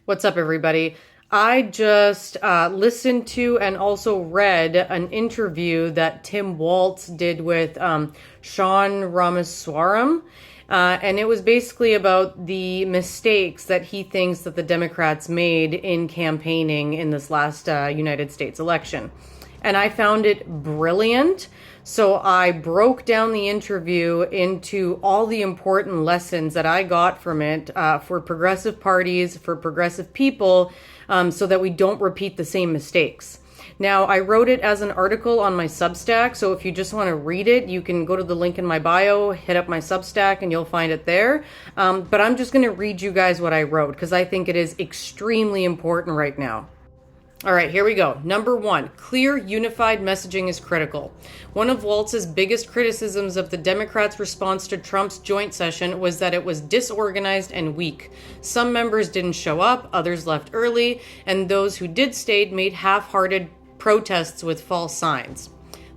What's up, everybody? I just listened to and also read an interview that Tim Waltz did with Sean Ramaswamy. And it was basically about the mistakes that he thinks that the Democrats made in campaigning in this last United States election. And I found it brilliant. So I broke down the interview into all the important lessons that I got from it for progressive parties, for progressive people, so that we don't repeat the same mistakes. Now, I wrote it as an article on my Substack, so if you just want to read it, you can go to the link in my bio, hit up my Substack, and you'll find it there. But I'm just going to read you guys what I wrote, because I think it is extremely important right now. All right, here we go. Number 1, clear, unified messaging is critical. One of Waltz's biggest criticisms of the Democrats' response to Trump's joint session was that it was disorganized and weak. Some members didn't show up, others left early, and those who did stay made half-hearted protests with false signs.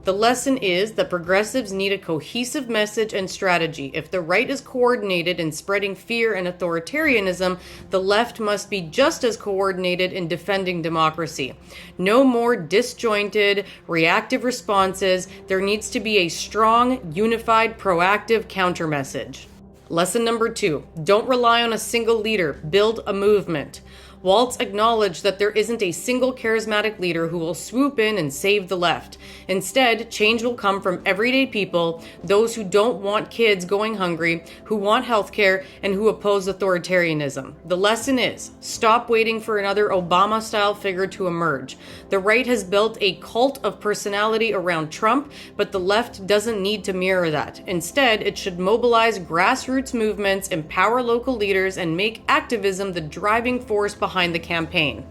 The lesson is that progressives need a cohesive message and strategy. If the right is coordinated in spreading fear and authoritarianism, the left must be just as coordinated in defending democracy. No more disjointed, reactive responses. There needs to be a strong, unified, proactive counter message. Lesson number 2, don't rely on a single leader, build a movement. Waltz acknowledged that there isn't a single charismatic leader who will swoop in and save the left. Instead, change will come from everyday people, those who don't want kids going hungry, who want healthcare, and who oppose authoritarianism. The lesson is, stop waiting for another Obama-style figure to emerge. The right has built a cult of personality around Trump, but the left doesn't need to mirror that. Instead, it should mobilize grassroots movements, empower local leaders, and make activism the driving force behind the campaign.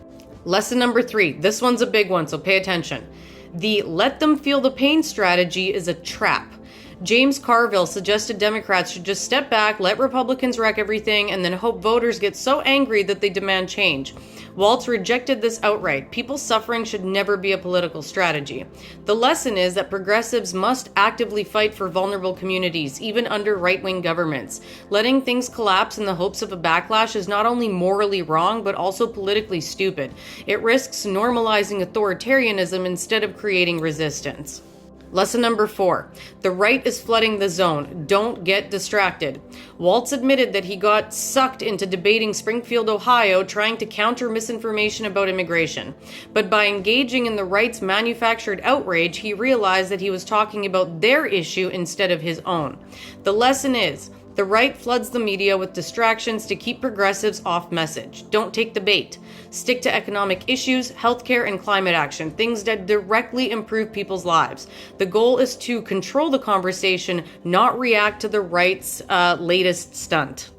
Lesson number 3. This one's a big one, so pay attention. The let them feel the pain strategy is a trap. James Carville suggested Democrats should just step back, let Republicans wreck everything, and then hope voters get so angry that they demand change. Waltz rejected this outright. People suffering should never be a political strategy. The lesson is that progressives must actively fight for vulnerable communities, even under right-wing governments. Letting things collapse in the hopes of a backlash is not only morally wrong, but also politically stupid. It risks normalizing authoritarianism instead of creating resistance. Lesson number 4, the right is flooding the zone. Don't get distracted. Waltz admitted that he got sucked into debating Springfield, Ohio, trying to counter misinformation about immigration. But by engaging in the right's manufactured outrage, he realized that he was talking about their issue instead of his own. The lesson is, the right floods the media with distractions to keep progressives off message. Don't take the bait. Stick to economic issues, healthcare, and climate action, things that directly improve people's lives. The goal is to control the conversation, not react to the right's latest stunt.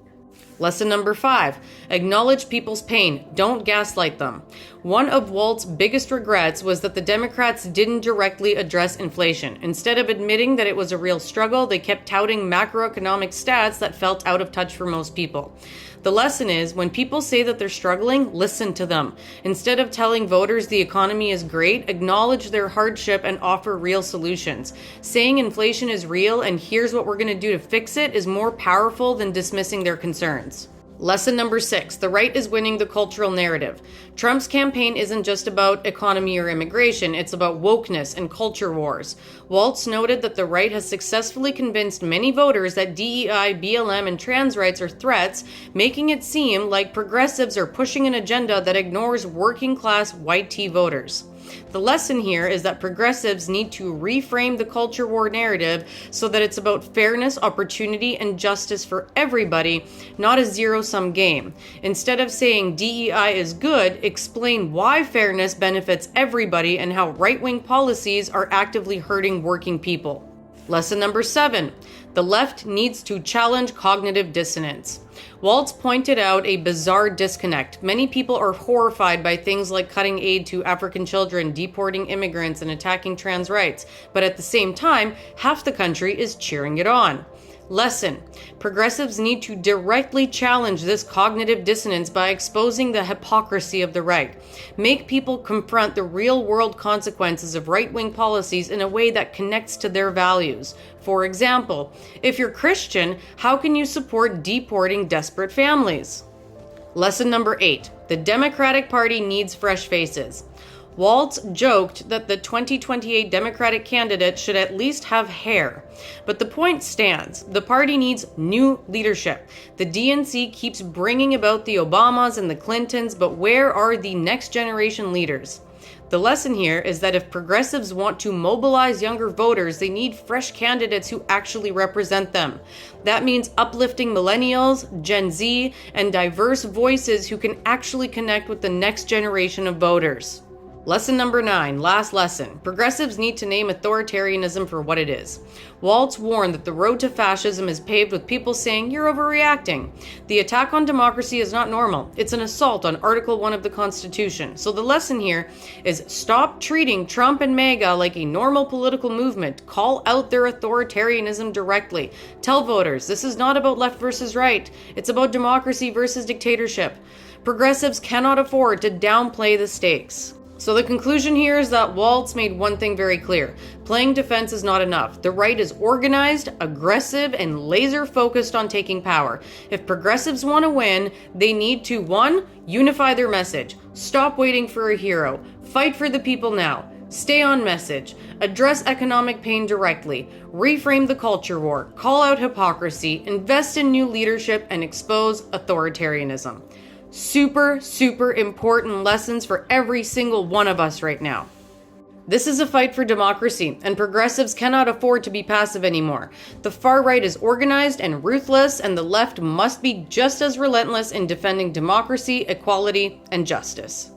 Lesson number 5, acknowledge people's pain. Don't gaslight them. One of Waltz's biggest regrets was that the Democrats didn't directly address inflation. Instead of admitting that it was a real struggle, they kept touting macroeconomic stats that felt out of touch for most people. The lesson is, when people say that they're struggling, listen to them. Instead of telling voters the economy is great, acknowledge their hardship and offer real solutions. Saying inflation is real and here's what we're going to do to fix it is more powerful than dismissing their concerns. Lesson number 6, the right is winning the cultural narrative. Trump's campaign isn't just about economy or immigration, it's about wokeness and culture wars. Waltz noted that the right has successfully convinced many voters that DEI, BLM, and trans rights are threats, making it seem like progressives are pushing an agenda that ignores working-class white T voters. The lesson here is that progressives need to reframe the culture war narrative so that it's about fairness, opportunity, and justice for everybody, not a zero-sum game. Instead of saying DEI is good, explain why fairness benefits everybody and how right-wing policies are actively hurting working people. Lesson number 7, the left needs to challenge cognitive dissonance. Waltz pointed out a bizarre disconnect. Many people are horrified by things like cutting aid to African children, deporting immigrants, and attacking trans rights. But at the same time, half the country is cheering it on. Lesson: progressives need to directly challenge this cognitive dissonance by exposing the hypocrisy of the right. Make people confront the real-world consequences of right-wing policies in a way that connects to their values. For example, if you're Christian, how can you support deporting desperate families? Lesson number 8. The Democratic Party needs fresh faces. Waltz joked that the 2028 Democratic candidate should at least have hair. But the point stands. The party needs new leadership. The DNC keeps bringing about the Obamas and the Clintons, but where are the next generation leaders? The lesson here is that if progressives want to mobilize younger voters, they need fresh candidates who actually represent them. That means uplifting millennials, Gen Z, and diverse voices who can actually connect with the next generation of voters. Lesson number 9, last lesson. Progressives need to name authoritarianism for what it is. Waltz warned that the road to fascism is paved with people saying, "You're overreacting." The attack on democracy is not normal. It's an assault on Article 1 of the Constitution. So the lesson here is stop treating Trump and MAGA like a normal political movement. Call out their authoritarianism directly. Tell voters, this is not about left versus right. It's about democracy versus dictatorship. Progressives cannot afford to downplay the stakes. So the conclusion here is that Waltz made one thing very clear. Playing defense is not enough. The right is organized, aggressive, and laser focused on taking power. If progressives want to win, they need to 1. Unify their message. Stop waiting for a hero. Fight for the people now. Stay on message. Address economic pain directly. Reframe the culture war. Call out hypocrisy. Invest in new leadership and expose authoritarianism. Super, super important lessons for every single one of us right now. This is a fight for democracy, and progressives cannot afford to be passive anymore. The far right is organized and ruthless, and the left must be just as relentless in defending democracy, equality, and justice.